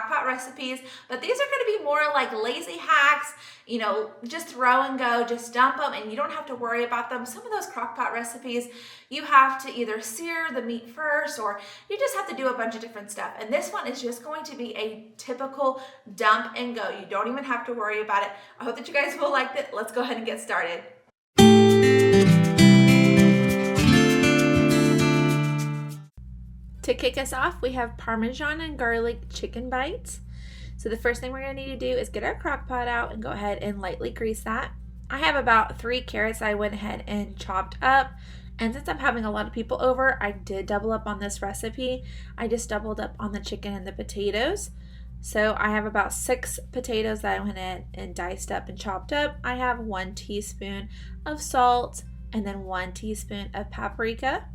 crockpot recipes, but these are going to be more like lazy hacks, just throw and go, just dump them and you don't have to worry about them. Some of those crockpot recipes, you have to either sear the meat first or you just have to do a bunch of different stuff. And this one is just going to be a typical dump and go. You don't even have to worry about it. I hope that you guys will like it. Let's go ahead and get started. To kick us off, we have Parmesan and garlic chicken bites. So the first thing we're going to need to do is get our crock pot out and go ahead and lightly grease that. I have about 3 carrots I went ahead and chopped up. And since I'm having a lot of people over, I did double up on this recipe. I just doubled up on the chicken and the potatoes. So I have about 6 potatoes that I went ahead and diced up and chopped up. I have 1 teaspoon of salt and then 1 teaspoon of paprika.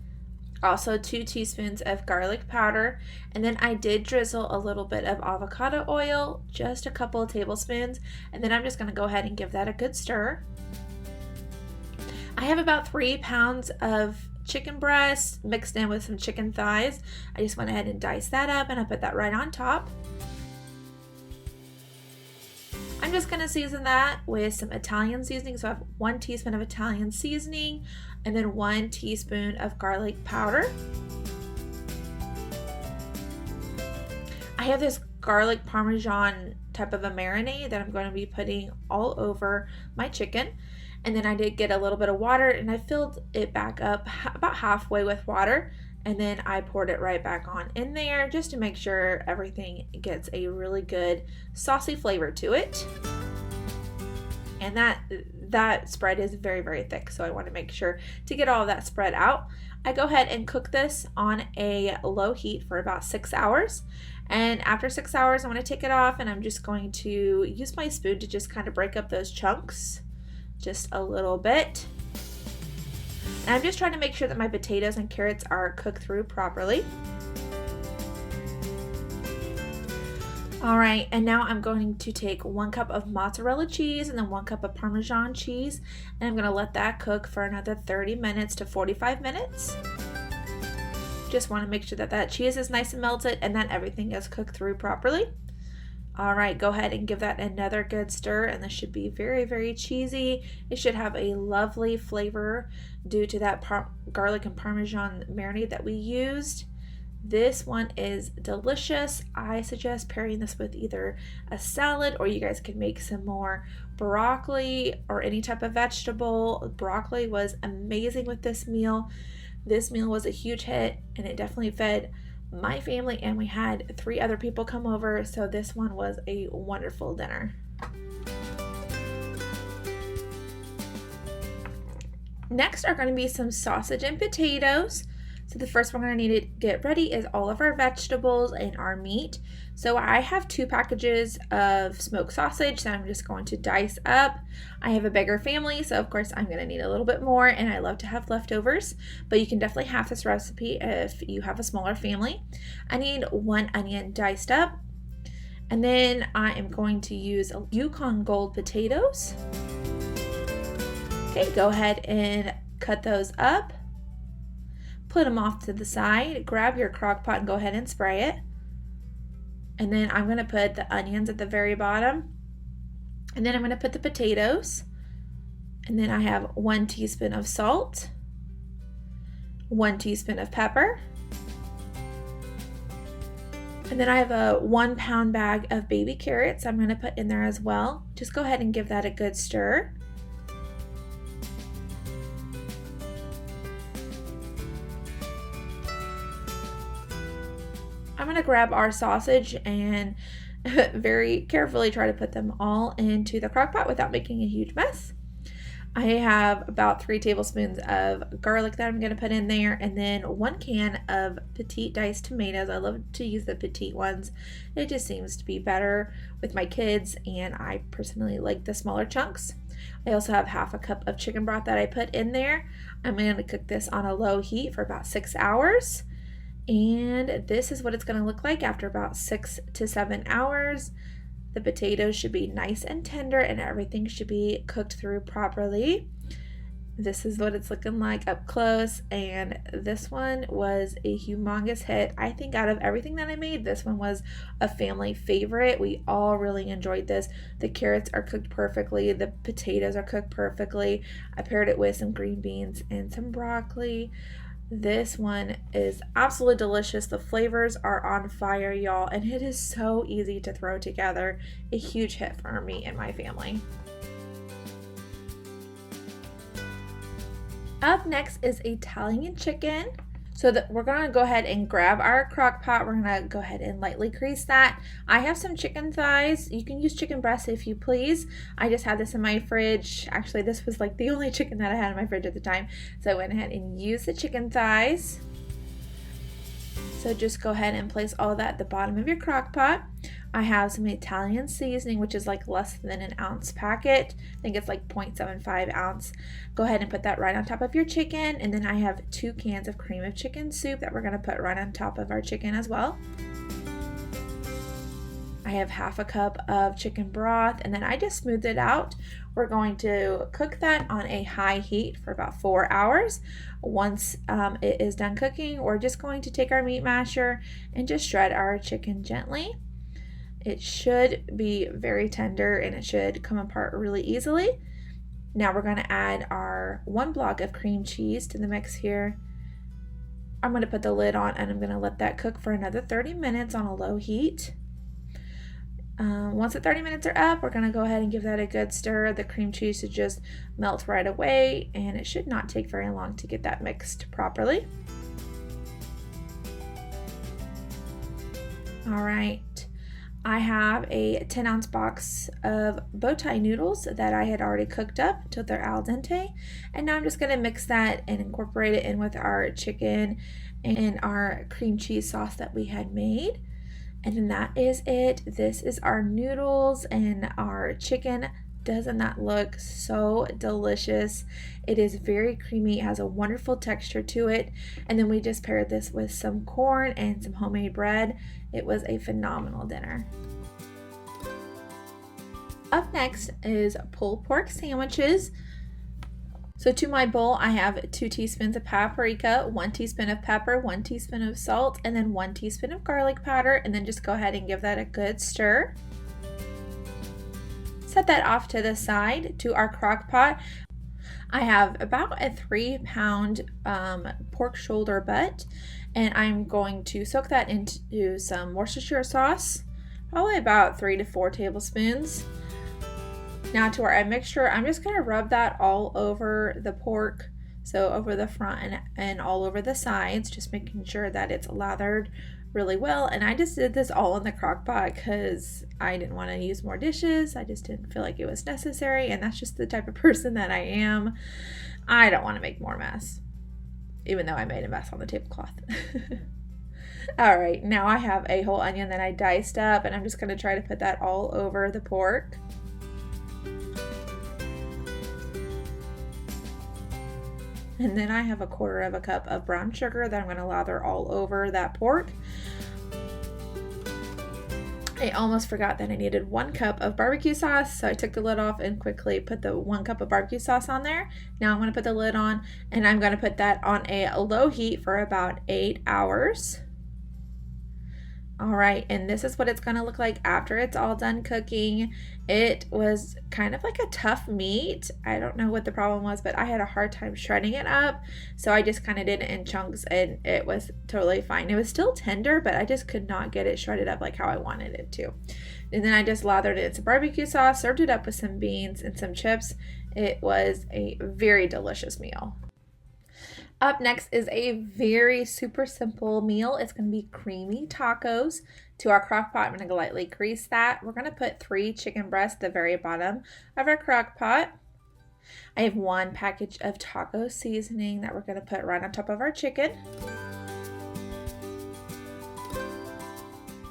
Also 2 teaspoons of garlic powder, and then I did drizzle a little bit of avocado oil, just a couple of tablespoons, and then I'm just going to go ahead and give that a good stir. I have about 3 pounds of chicken breast mixed in with some chicken thighs. I just went ahead and diced that up and I put that right on top. I'm just going to season that with some Italian seasoning. So I have 1 teaspoon of Italian seasoning and then 1 teaspoon of garlic powder. I have this garlic Parmesan type of a marinade that I'm going to be putting all over my chicken. And then I did get a little bit of water and I filled it back up about halfway with water. And then I poured it right back on in there just to make sure everything gets a really good saucy flavor to it. And that spread is very, very thick, so I want to make sure to get all of that spread out. I go ahead and cook this on a low heat for about 6 hours. And after 6 hours, I want to take it off and I'm just going to use my spoon to just kind of break up those chunks just a little bit. And I'm just trying to make sure that my potatoes and carrots are cooked through properly. All right, and now I'm going to take 1 cup of mozzarella cheese and then 1 cup of Parmesan cheese, and I'm going to let that cook for another 30 minutes to 45 minutes. Just want to make sure that that cheese is nice and melted and that everything is cooked through properly. All right, go ahead and give that another good stir, and this should be very, very cheesy. It should have a lovely flavor due to that garlic and Parmesan marinade that we used. This one is delicious. I suggest pairing this with either a salad or you guys can make some more broccoli or any type of vegetable. Broccoli was amazing with this meal. This meal was a huge hit and it definitely fed my family, and we had 3 other people come over, so this one was a wonderful dinner. Next are going to be some sausage and potatoes. So the first one we're going to need to get ready is all of our vegetables and our meat. So I have 2 packages of smoked sausage that I'm just going to dice up. I have a bigger family, so of course I'm going to need a little bit more, and I love to have leftovers, but you can definitely have this recipe if you have a smaller family. I need 1 onion diced up, and then I am going to use Yukon Gold potatoes. Okay, go ahead and cut those up. Put them off to the side, grab your crock pot and go ahead and spray it. And then I'm going to put the onions at the very bottom. And then I'm going to put the potatoes. And then I have 1 teaspoon of salt, 1 teaspoon of pepper. And then I have a 1 pound bag of baby carrots I'm going to put in there as well. Just go ahead and give that a good stir. I'm going to grab our sausage and very carefully try to put them all into the crock pot without making a huge mess. I have about 3 tablespoons of garlic that I'm going to put in there, and then 1 can of petite diced tomatoes. I love to use the petite ones. It just seems to be better with my kids, and I personally like the smaller chunks. I also have half a cup of chicken broth that I put in there. I'm going to cook this on a low heat for about 6 hours. And this is what it's going to look like after about 6 to 7 hours. The potatoes should be nice and tender and everything should be cooked through properly. This is what it's looking like up close, and this one was a humongous hit. I think out of everything that I made, this one was a family favorite. We all really enjoyed this. The carrots are cooked perfectly. The potatoes are cooked perfectly. I paired it with some green beans and some broccoli. This one is absolutely delicious. The flavors are on fire, y'all, and it is so easy to throw together. A huge hit for me and my family. Up next is Italian chicken. So that we're gonna go ahead and grab our crock pot. We're gonna go ahead and lightly grease that. I have some chicken thighs. You can use chicken breast if you please. I just had this in my fridge. Actually, this was like the only chicken that I had in my fridge at the time. So I went ahead and used the chicken thighs. So just go ahead and place all that at the bottom of your crock pot. I have some Italian seasoning, which is like less than an ounce packet. I think it's like 0.75 ounce. Go ahead and put that right on top of your chicken. And then I have 2 cans of cream of chicken soup that we're gonna put right on top of our chicken as well. I have half a cup of chicken broth, and then I just smoothed it out. We're going to cook that on a high heat for about 4 hours. Once it is done cooking, we're just going to take our meat masher and just shred our chicken gently. It should be very tender and it should come apart really easily. Now we're going to add our 1 block of cream cheese to the mix here. I'm going to put the lid on and I'm going to let that cook for another 30 minutes on a low heat. Once the 30 minutes are up, we're going to go ahead and give that a good stir. The cream cheese should just melt right away, and it should not take very long to get that mixed properly. All right. I have a 10-ounce box of bow tie noodles that I had already cooked up until they're al dente. And now I'm just going to mix that and incorporate it in with our chicken and our cream cheese sauce that we had made. And then that is it. This is our noodles and our chicken. Doesn't that look so delicious? It is very creamy. It has a wonderful texture to it. And then we just paired this with some corn and some homemade bread. It was a phenomenal dinner. Up next is pulled pork sandwiches. So to my bowl, I have 2 teaspoons of paprika, 1 teaspoon of pepper, 1 teaspoon of salt, and then 1 teaspoon of garlic powder. And then just go ahead and give that a good stir. Set that off to the side. To our crock pot, I have about a 3-pound pork shoulder butt, and I'm going to soak that into some Worcestershire sauce, probably about 3 to 4 tablespoons. Now to our egg mixture, I'm just going to rub that all over the pork, so over the front and all over the sides, just making sure that it's lathered really well. And I just did this all in the crock pot because I didn't want to use more dishes. I just didn't feel like it was necessary, and that's just the type of person that I am. I don't want to make more mess, even though I made a mess on the tablecloth. All right, now I have a whole onion that I diced up, and I'm just going to try to put that all over the pork. And then I have a 1/4 cup of brown sugar that I'm going to lather all over that pork. I almost forgot that I needed 1 cup of barbecue sauce, so I took the lid off and quickly put the 1 cup of barbecue sauce on there. Now I'm going to put the lid on, and I'm going to put that on a low heat for about 8 hours. All right, and this is what it's going to look like after it's all done cooking. It was kind of like a tough meat. I don't know what the problem was, but I had a hard time shredding it up, so I just kind of did it in chunks, and it was totally fine. It was still tender, but I just could not get it shredded up like how I wanted it to. And then I just lathered it in some barbecue sauce, served it up with some beans and some chips. It was a very delicious meal. Up next is a very super simple meal. It's going to be creamy tacos. To our crock pot, I'm going to lightly grease that. We're going to put 3 chicken breasts at the very bottom of our crock pot. I have 1 package of taco seasoning that we're going to put right on top of our chicken.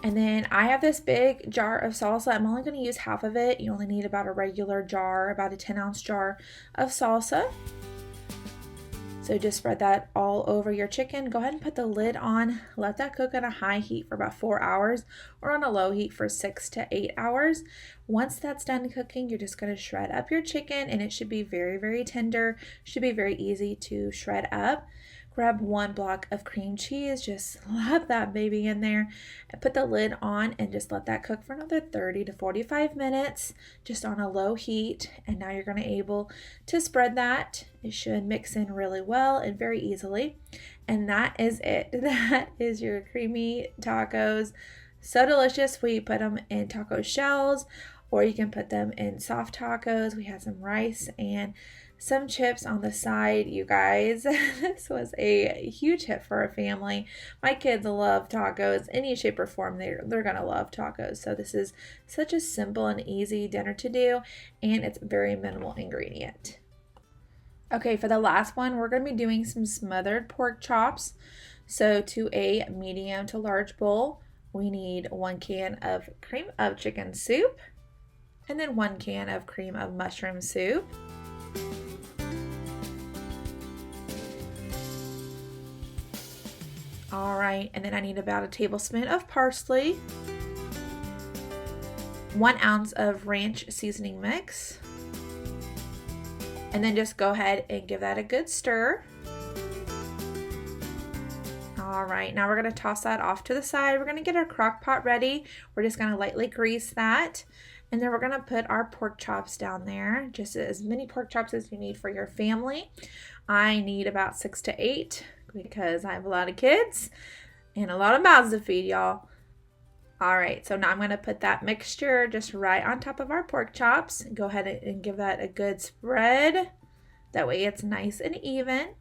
And then I have this big jar of salsa. I'm only going to use half of it. You only need about a regular jar, about a 10-ounce jar of salsa. So just spread that all over your chicken. Go ahead and put the lid on. Let that cook on a high heat for about 4 hours or on a low heat for 6 to 8 hours. Once that's done cooking, you're just going to shred up your chicken, and it should be very, very tender. Should be very easy to shred up. Grab 1 block of cream cheese, just slap that baby in there and put the lid on and just let that cook for another 30 to 45 minutes, just on a low heat. And now you're going to be able to spread that. It should mix in really well and very easily. And that is it. That is your creamy tacos. So delicious. We put them in taco shells, or you can put them in soft tacos. We had some rice and some chips on the side, you guys. This was a huge hit for our family. My kids love tacos. Any shape or form, they're gonna love tacos. So this is such a simple and easy dinner to do, and it's very minimal ingredient. Okay, for the last one, we're gonna be doing some smothered pork chops. So to a medium to large bowl, we need 1 can of cream of chicken soup, and then 1 can of cream of mushroom soup. All right, and then I need about a tablespoon of parsley, 1 ounce of ranch seasoning mix, and then just go ahead and give that a good stir. All right, now we're gonna toss that off to the side. We're gonna get our crock pot ready. We're just gonna lightly grease that. And then we're gonna put our pork chops down there, just as many pork chops as you need for your family. I need about 6 to 8 because I have a lot of kids and a lot of mouths to feed, y'all. All right, so now I'm gonna put that mixture just right on top of our pork chops. Go ahead and give that a good spread. That way it's nice and even.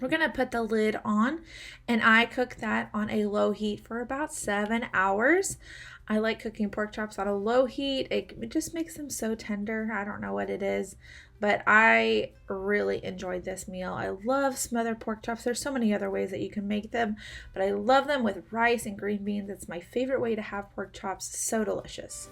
We're gonna put the lid on, and I cook that on a low heat for about 7 hours. I like cooking pork chops on a low heat. It just makes them so tender. I don't know what it is, but I really enjoyed this meal. I love smothered pork chops. There's so many other ways that you can make them, but I love them with rice and green beans. It's my favorite way to have pork chops. So delicious.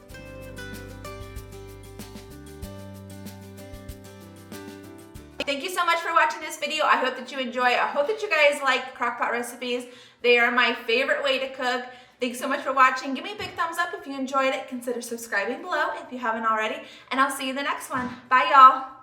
Thank you so much for watching this video. I hope that you enjoy. I hope that you guys like crockpot recipes. They are my favorite way to cook. Thanks so much for watching. Give me a big thumbs up if you enjoyed it. Consider subscribing below if you haven't already. And I'll see you in the next one. Bye, y'all.